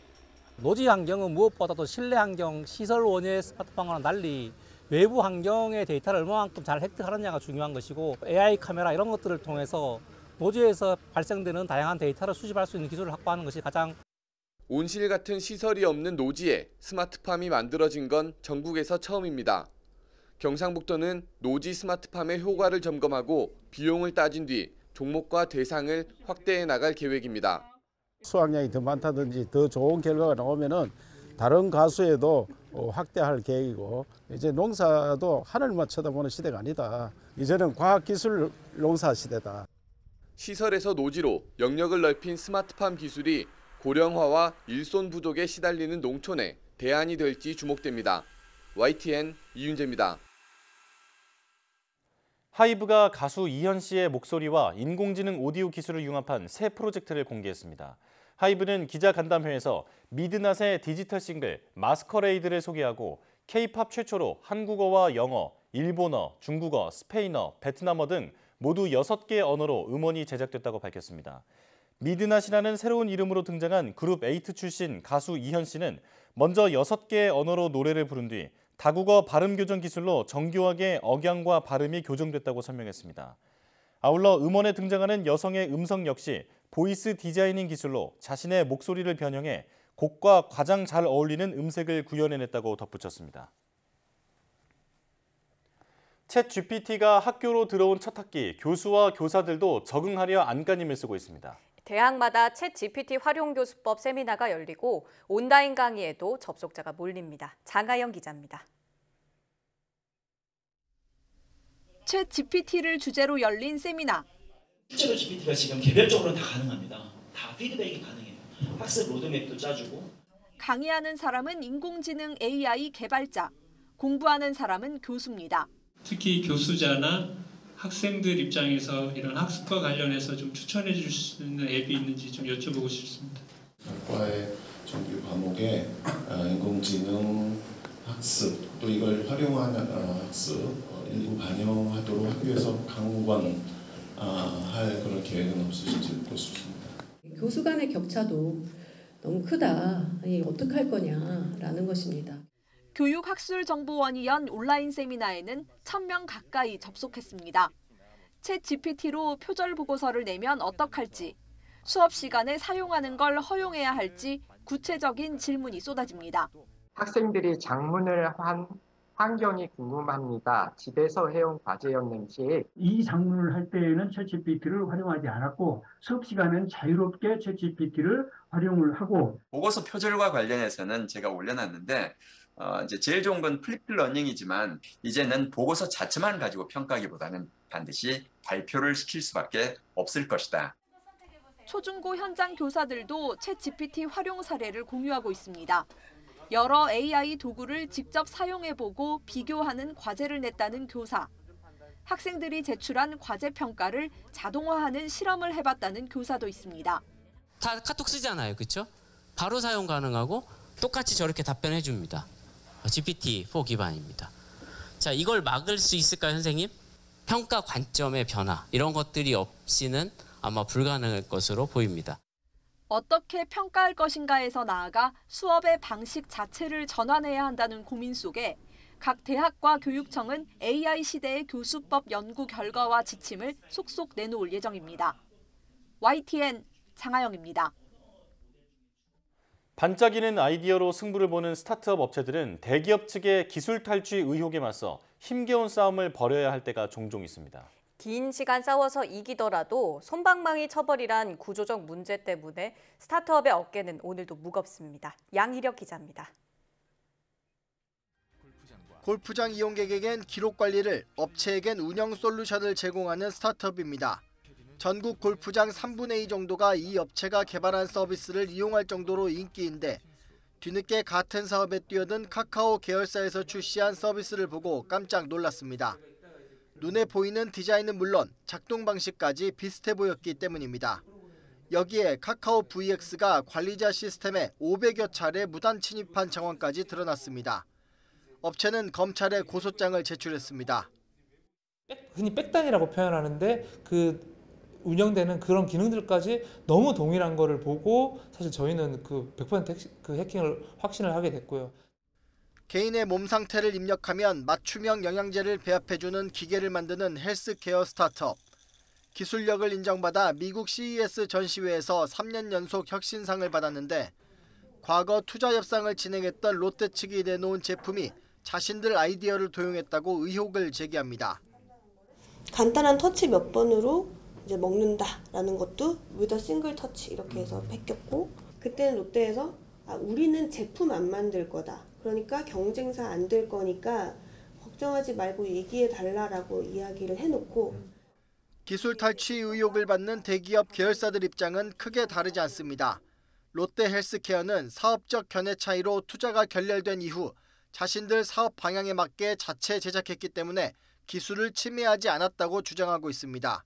노지 환경은 무엇보다도 실내 환경, 시설 원의 스마트팜과는 달리 외부 환경의 데이터를 얼마만큼 잘 획득하느냐가 중요한 것이고 AI 카메라 이런 것들을 통해서 노지에서 발생되는 다양한 데이터를 수집할 수 있는 기술을 확보하는 것이 가장 온실 같은 시설이 없는 노지에 스마트팜이 만들어진 건 전국에서 처음입니다. 경상북도는 노지 스마트팜의 효과를 점검하고 비용을 따진 뒤 종목과 대상을 확대해 나갈 계획입니다. 수확량이 더 많다든지 더 좋은 결과가 나오면은 다른 가수에도 확대할 계획이고 이제 농사도 하늘만 쳐다보는 시대가 아니다. 이제는 과학기술 농사 시대다. 시설에서 노지로 영역을 넓힌 스마트팜 기술이 고령화와 일손 부족에 시달리는 농촌에 대안이 될지 주목됩니다. YTN 이윤재입니다. 하이브가 가수 이현 씨의 목소리와 인공지능 오디오 기술을 융합한 새 프로젝트를 공개했습니다. 하이브는 기자간담회에서 미드낫의 디지털 싱글 마스커레이드를 소개하고 K-팝 최초로 한국어와 영어, 일본어, 중국어, 스페인어, 베트남어 등 모두 6개의 언어로 음원이 제작됐다고 밝혔습니다. 미드낫이라는 새로운 이름으로 등장한 그룹 에이트 출신 가수 이현 씨는 먼저 6개의 언어로 노래를 부른 뒤 다국어 발음 교정 기술로 정교하게 억양과 발음이 교정됐다고 설명했습니다. 아울러 음원에 등장하는 여성의 음성 역시 보이스 디자이닝 기술로 자신의 목소리를 변형해 곡과 가장 잘 어울리는 음색을 구현해냈다고 덧붙였습니다. 챗 GPT가 학교로 들어온 첫 학기, 교수와 교사들도 적응하려 안간힘을 쓰고 있습니다. 대학마다 챗 GPT 활용 교수법 세미나가 열리고 온라인 강의에도 접속자가 몰립니다. 장하영 기자입니다. 챗 GPT를 주제로 열린 세미나. 실제로 GPT가 지금 개별적으로는 다 가능합니다. 다 피드백이 가능해요. 학습 로드맵도 짜주고. 강의하는 사람은 인공지능 AI 개발자, 공부하는 사람은 교수입니다. 특히 교수자나 학생들 입장에서 이런 학습과 관련해서 좀 추천해 줄 수 있는 앱이 있는지 좀 여쭤보고 싶습니다. 과의 정규 과목에 인공지능 학습 또 이걸 활용하는 학습 일부 반영하도록 학교에서 강관할 그런 계획은 없으신지 묻고 싶습니다. 교수 간의 격차도 너무 크다. 어떻게 할 거냐라는 것입니다. 교육학술정보원이 연 온라인 세미나에는 1,000명 가까이 접속했습니다. 챗 GPT로 표절 보고서를 내면 어떡할지, 수업 시간에 사용하는 걸 허용해야 할지 구체적인 질문이 쏟아집니다. 학생들이 작문을 한 환경이 궁금합니다. 집에서 해온 과제였는지. 이 작문을 할 때에는 챗GPT를 활용하지 않았고 수업 시간은 자유롭게 챗GPT를 활용을 하고 보고서 표절과 관련해서는 제가 올려놨는데 이제 제일 좋은 건 플립 러닝이지만 이제는 보고서 자체만 가지고 평가하기보다는 반드시 발표를 시킬 수밖에 없을 것이다. 초중고 현장 교사들도 챗 GPT 활용 사례를 공유하고 있습니다. 여러 AI 도구를 직접 사용해보고 비교하는 과제를 냈다는 교사. 학생들이 제출한 과제 평가를 자동화하는 실험을 해봤다는 교사도 있습니다. 다 카톡 쓰잖아요, 그렇죠? 바로 사용 가능하고 똑같이 저렇게 답변해 줍니다. GPT-4 기반입니다. 자, 이걸 막을 수 있을까요, 선생님? 평가 관점의 변화, 이런 것들이 없이는 아마 불가능할 것으로 보입니다. 어떻게 평가할 것인가에서 나아가 수업의 방식 자체를 전환해야 한다는 고민 속에 각 대학과 교육청은 AI 시대의 교수법 연구 결과와 지침을 속속 내놓을 예정입니다. YTN 장하영입니다. 반짝이는 아이디어로 승부를 보는 스타트업 업체들은 대기업 측의 기술 탈취 의혹에 맞서 힘겨운 싸움을 벌여야 할 때가 종종 있습니다. 긴 시간 싸워서 이기더라도 솜방망이 처벌이란 구조적 문제 때문에 스타트업의 어깨는 오늘도 무겁습니다. 양희력 기자입니다. 골프장 이용객에겐 기록 관리를, 업체에겐 운영 솔루션을 제공하는 스타트업입니다. 전국 골프장 3분의 2 정도가 이 업체가 개발한 서비스를 이용할 정도로 인기인데 뒤늦게 같은 사업에 뛰어든 카카오 계열사에서 출시한 서비스를 보고 깜짝 놀랐습니다. 눈에 보이는 디자인은 물론 작동 방식까지 비슷해 보였기 때문입니다. 여기에 카카오 VX가 관리자 시스템에 500여 차례 무단 침입한 정황까지 드러났습니다. 업체는 검찰에 고소장을 제출했습니다. 흔히 백단이라고 표현하는데 그 운영되는 그런 기능들까지 너무 동일한 거를 보고 사실 저희는 그 100% 해킹을 확신을 하게 됐고요. 개인의 몸 상태를 입력하면 맞춤형 영양제를 배합해주는 기계를 만드는 헬스케어 스타트업. 기술력을 인정받아 미국 CES 전시회에서 3년 연속 혁신상을 받았는데 과거 투자 협상을 진행했던 롯데 측이 내놓은 제품이 자신들 아이디어를 도용했다고 의혹을 제기합니다. 간단한 터치 몇 번으로 이제 먹는다라는 것도 with a single touch 이렇게 해서 베꼈고, 그때는 롯데에서 우리는 제품 안 만들 거다. 그러니까 경쟁사 안 될 거니까 걱정하지 말고 얘기해 달라라고 이야기를 해놓고. 기술 탈취 의혹을 받는 대기업 계열사들 입장은 크게 다르지 않습니다. 롯데 헬스케어는 사업적 견해 차이로 투자가 결렬된 이후 자신들 사업 방향에 맞게 자체 제작했기 때문에 기술을 침해하지 않았다고 주장하고 있습니다.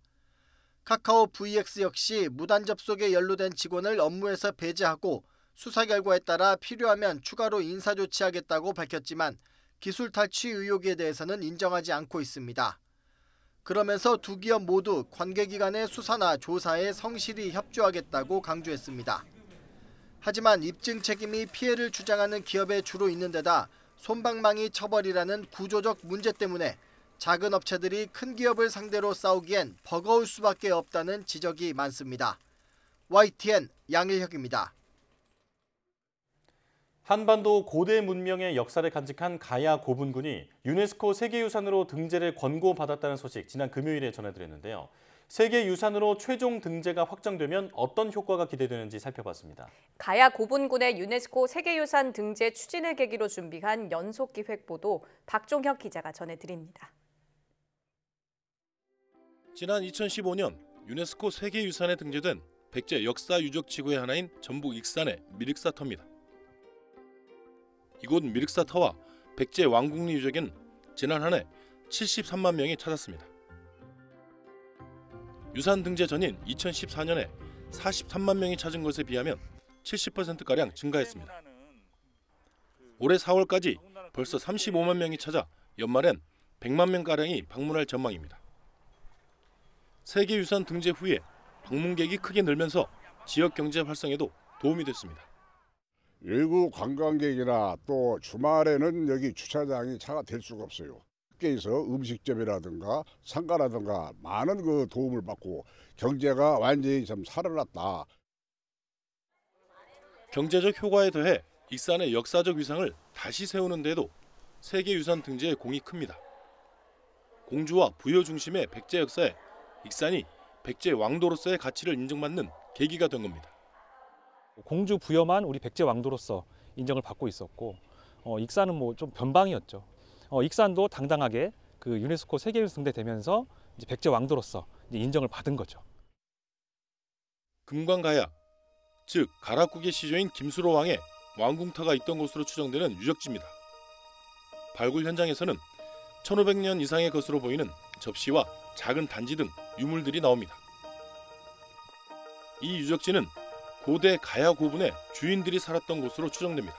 카카오 VX 역시 무단 접속에 연루된 직원을 업무에서 배제하고 수사 결과에 따라 필요하면 추가로 인사 조치하겠다고 밝혔지만 기술 탈취 의혹에 대해서는 인정하지 않고 있습니다. 그러면서 두 기업 모두 관계기관의 수사나 조사에 성실히 협조하겠다고 강조했습니다. 하지만 입증 책임이 피해를 주장하는 기업에 주로 있는 데다 솜방망이 처벌이라는 구조적 문제 때문에 작은 업체들이 큰 기업을 상대로 싸우기엔 버거울 수밖에 없다는 지적이 많습니다. YTN 양일혁입니다. 한반도 고대 문명의 역사를 간직한 가야 고분군이 유네스코 세계유산으로 등재를 권고받았다는 소식 지난 금요일에 전해드렸는데요. 세계유산으로 최종 등재가 확정되면 어떤 효과가 기대되는지 살펴봤습니다. 가야 고분군의 유네스코 세계유산 등재 추진을 계기로 준비한 연속기획보도 박종혁 기자가 전해드립니다. 지난 2015년 유네스코 세계유산에 등재된 백제 역사 유적 지구의 하나인 전북 익산의 미륵사터입니다. 이곳 미륵사터와 백제 왕궁리 유적엔 지난 한 해 73만 명이 찾았습니다. 유산 등재 전인 2014년에 43만 명이 찾은 것에 비하면 70%가량 증가했습니다. 올해 4월까지 벌써 35만 명이 찾아 연말엔 100만 명가량이 방문할 전망입니다. 세계유산 등재 후에 방문객이 크게 늘면서 지역 경제 활성에도 도움이 됐습니다. 외국 관광객이나 또 주말에는 여기 주차장이 차가 될 수가 없어요. 밖에서 음식점이라든가 상가라든가 많은 그 도움을 받고 경제가 완전히 좀 살아났다. 경제적 효과에 더해 익산의 역사적 위상을 다시 세우는 데도 세계유산 등재의 공이 큽니다. 공주와 부여 중심의 백제 역사에 익산이 백제 왕도로서의 가치를 인정받는 계기가 된 겁니다. 공주 부여만 우리 백제 왕도로서 인정을 받고 있었고 익산은 뭐 좀 변방이었죠. 익산도 당당하게 그 유네스코 세계유산 등재되면서 이제 백제 왕도로서 이제 인정을 받은 거죠. 금관가야, 즉 가락국의 시조인 김수로 왕의 왕궁터가 있던 곳으로 추정되는 유적지입니다. 발굴 현장에서는 1500년 이상의 것으로 보이는 접시와 작은 단지 등 유물들이 나옵니다. 이 유적지는 고대 가야 고분의 주인들이 살았던 곳으로 추정됩니다.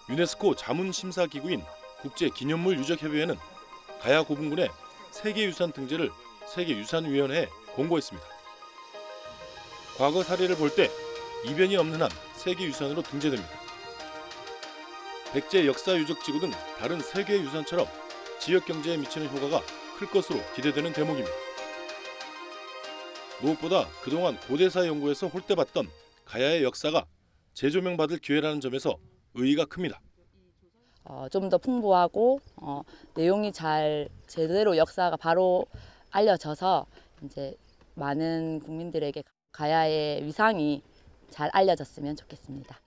유네스코 자문심사기구인 국제기념물유적협의회는 가야 고분군의 세계유산 등재를 세계유산위원회에 공고했습니다. 과거 사례를 볼 때 이변이 없는 한 세계유산으로 등재됩니다. 백제 역사유적지구 등 다른 세계유산처럼 지역경제에 미치는 효과가 클 것으로 기대되는 대목입니다. 무엇보다 그동안 고대사 연구에서 홀대받던 가야의 역사가 재조명받을 기회라는 점에서 의의가 큽니다. 좀 더 풍부하고 내용이 잘 제대로 역사가 바로 알려져서 이제 많은 국민들에게 가야의 위상이 잘 알려졌으면 좋겠습니다.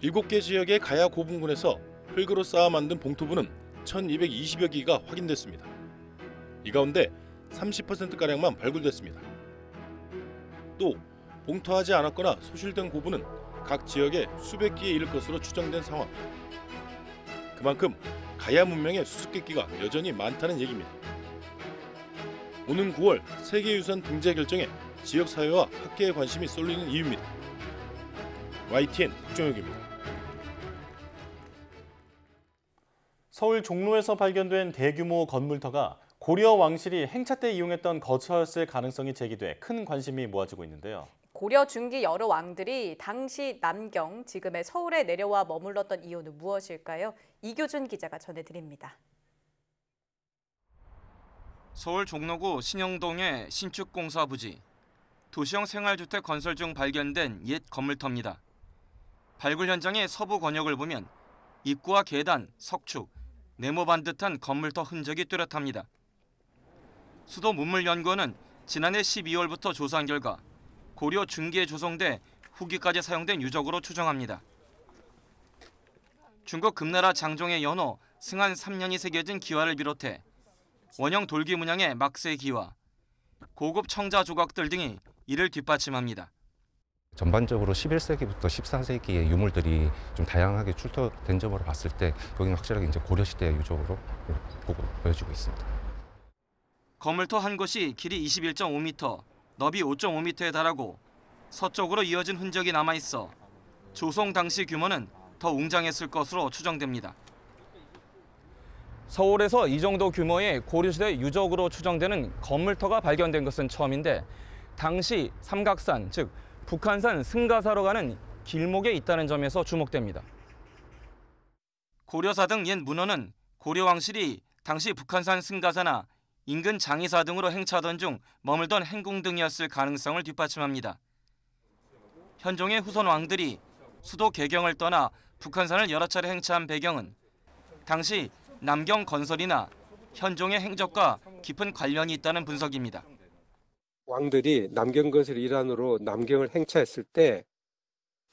7개 지역의 가야 고분군에서 흙으로 쌓아 만든 봉토부는 1220여 기가 확인됐습니다. 이 가운데 30%가량만 발굴됐습니다. 또 봉토하지 않았거나 소실된 고분은 각 지역에 수백 기에 이를 것으로 추정된 상황. 그만큼 가야 문명의 수수께끼가 여전히 많다는 얘기입니다. 오는 9월 세계유산 등재 결정에 지역사회와 학계의 관심이 쏠리는 이유입니다. YTN 박종혁입니다. 서울 종로에서 발견된 대규모 건물터가 고려 왕실이 행차 때 이용했던 거처였을 가능성이 제기돼 큰 관심이 모아지고 있는데요. 고려 중기 여러 왕들이 당시 남경, 지금의 서울에 내려와 머물렀던 이유는 무엇일까요? 이교준 기자가 전해드립니다. 서울 종로구 신영동의 신축공사 부지. 도시형 생활주택 건설 중 발견된 옛 건물터입니다. 발굴 현장의 서부 권역을 보면 입구와 계단, 석축, 네모반 듯한 건물터 흔적이 뚜렷합니다. 수도문물연구원은 지난해 12월부터 조사한 결과 고려 중기에 조성돼 후기까지 사용된 유적으로 추정합니다. 중국 금나라 장종의 연호 승한 3년이 새겨진 기와를 비롯해 원형 돌기 문양의 막세 기와, 고급 청자 조각들 등이 이를 뒷받침합니다. 전반적으로 11세기부터 14세기의 유물들이 좀 다양하게 출토된 점으로 봤을 때 여기는 확실하게 이제 고려시대의 유적으로 보여지고 있습니다. 건물터 한 곳이 길이 21.5m, 너비 5.5m에 달하고 서쪽으로 이어진 흔적이 남아있어 조성 당시 규모는 더 웅장했을 것으로 추정됩니다. 서울에서 이 정도 규모의 고려시대 유적으로 추정되는 건물터가 발견된 것은 처음인데 당시 삼각산, 즉 북한산 승가사로 가는 길목에 있다는 점에서 주목됩니다. 고려사 등 옛 문헌은 고려 왕실이 당시 북한산 승가사나 인근 장의사 등으로 행차하던 중 머물던 행궁 등이었을 가능성을 뒷받침합니다. 현종의 후손 왕들이 수도 개경을 떠나 북한산을 여러 차례 행차한 배경은 당시 남경 건설이나 현종의 행적과 깊은 관련이 있다는 분석입니다. 왕들이 남경 건설 일환으로 남경을 행차했을 때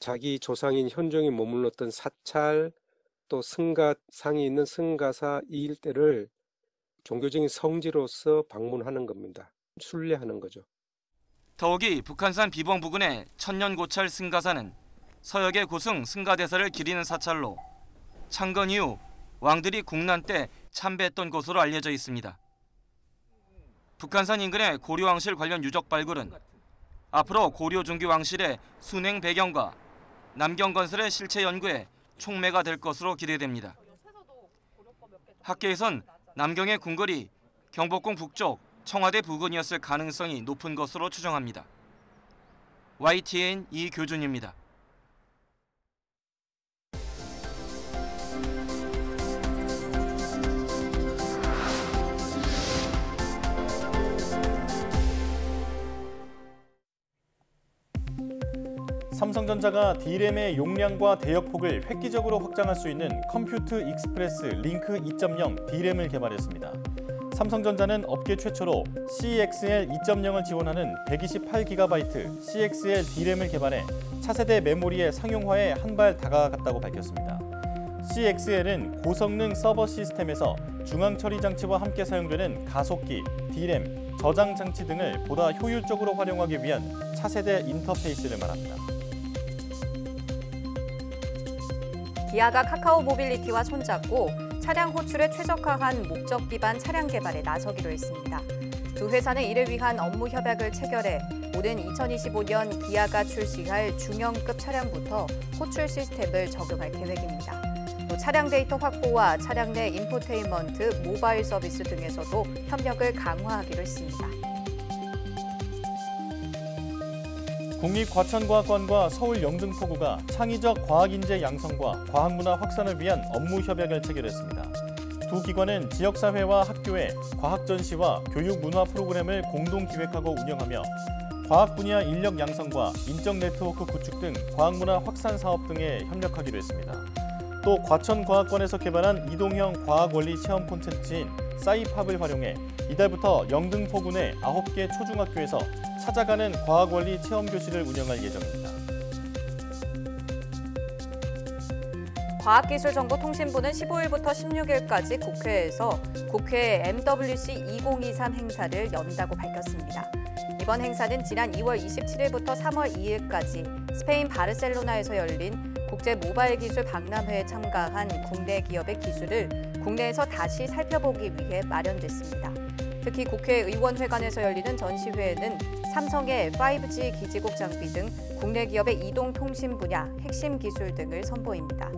자기 조상인 현종이 머물렀던 사찰 또 승가상이 있는 승가사 이 일대를 종교적인 성지로서 방문하는 겁니다. 순례하는 거죠. 더욱이 북한산 비봉 부근의 천년고찰 승가사는 서역의 고승 승가대사를 기리는 사찰로 창건 이후 왕들이 국난 때 참배했던 곳으로 알려져 있습니다. 북한산 인근의 고려왕실 관련 유적 발굴은 앞으로 고려종기 왕실의 순행 배경과 남경건설의 실체 연구에 촉매가 될 것으로 기대됩니다. 학계에선 남경의 궁궐이 경복궁 북쪽 청와대 부근이었을 가능성이 높은 것으로 추정합니다. YTN 이교준입니다. 삼성전자가 D램의 용량과 대역폭을 획기적으로 확장할 수 있는 컴퓨트 익스프레스 링크 2.0 D램을 개발했습니다. 삼성전자는 업계 최초로 CXL 2.0을 지원하는 128GB CXL D램을 개발해 차세대 메모리의 상용화에 한 발 다가갔다고 밝혔습니다. CXL은 고성능 서버 시스템에서 중앙 처리 장치와 함께 사용되는 가속기, D램, 저장 장치 등을 보다 효율적으로 활용하기 위한 차세대 인터페이스를 말합니다. 기아가 카카오 모빌리티와 손잡고 차량 호출에 최적화한 목적 기반 차량 개발에 나서기로 했습니다. 두 회사는 이를 위한 업무 협약을 체결해 오는 2025년 기아가 출시할 중형급 차량부터 호출 시스템을 적용할 계획입니다. 또 차량 데이터 확보와 차량 내 인포테인먼트, 모바일 서비스 등에서도 협력을 강화하기로 했습니다. 국립과천과학관과 서울영등포구가 창의적 과학인재 양성과 과학문화 확산을 위한 업무 협약을 체결했습니다. 두 기관은 지역사회와 학교에 과학 전시와 교육 문화 프로그램을 공동 기획하고 운영하며 과학 분야 인력 양성과 인적 네트워크 구축 등 과학문화 확산 사업 등에 협력하기로 했습니다. 또 과천과학관에서 개발한 이동형 과학원리 체험 콘텐츠인 사이팝을 활용해 이달부터 영등포군의 9개 초중학교에서 찾아가는 과학원리 체험 교실을 운영할 예정입니다. 과학기술정보통신부는 15일부터 16일까지 국회에서 국회 MWC 2023 행사를 연다고 밝혔습니다. 이번 행사는 지난 2월 27일부터 3월 2일까지 스페인 바르셀로나에서 열린 국제 모바일 기술 박람회에 참가한 국내 기업의 기술을 국내에서 다시 살펴보기 위해 마련됐습니다. 특히 국회의원회관에서 열리는 전시회에는 삼성의 5G 기지국 장비 등 국내 기업의 이동통신 분야 핵심 기술 등을 선보입니다.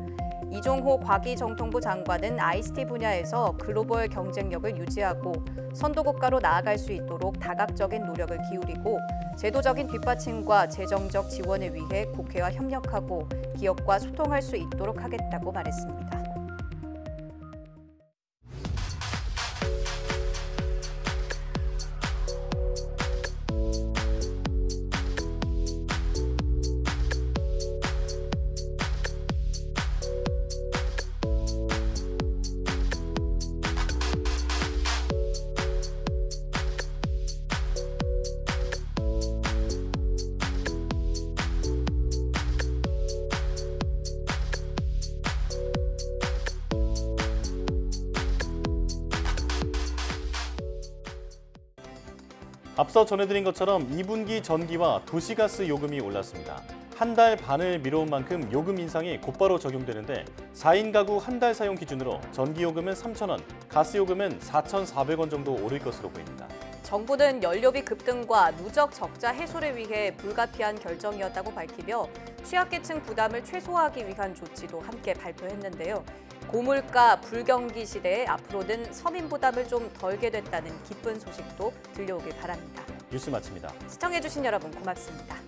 이종호 과기정통부 장관은 ICT 분야에서 글로벌 경쟁력을 유지하고 선도국가로 나아갈 수 있도록 다각적인 노력을 기울이고 제도적인 뒷받침과 재정적 지원을 위해 국회와 협력하고 기업과 소통할 수 있도록 하겠다고 말했습니다. 앞서 전해드린 것처럼 2분기 전기와 도시가스 요금이 올랐습니다. 한 달 반을 미뤄온 만큼 요금 인상이 곧바로 적용되는데 4인 가구 한 달 사용 기준으로 전기요금은 3,000원, 가스요금은 4,400원 정도 오를 것으로 보입니다. 정부는 연료비 급등과 누적 적자 해소를 위해 불가피한 결정이었다고 밝히며 취약계층 부담을 최소화하기 위한 조치도 함께 발표했는데요. 고물가 불경기 시대에 앞으로는 서민 부담을 좀 덜게 됐다는 기쁜 소식도 들려오길 바랍니다. 뉴스 마칩니다. 시청해주신 여러분 고맙습니다.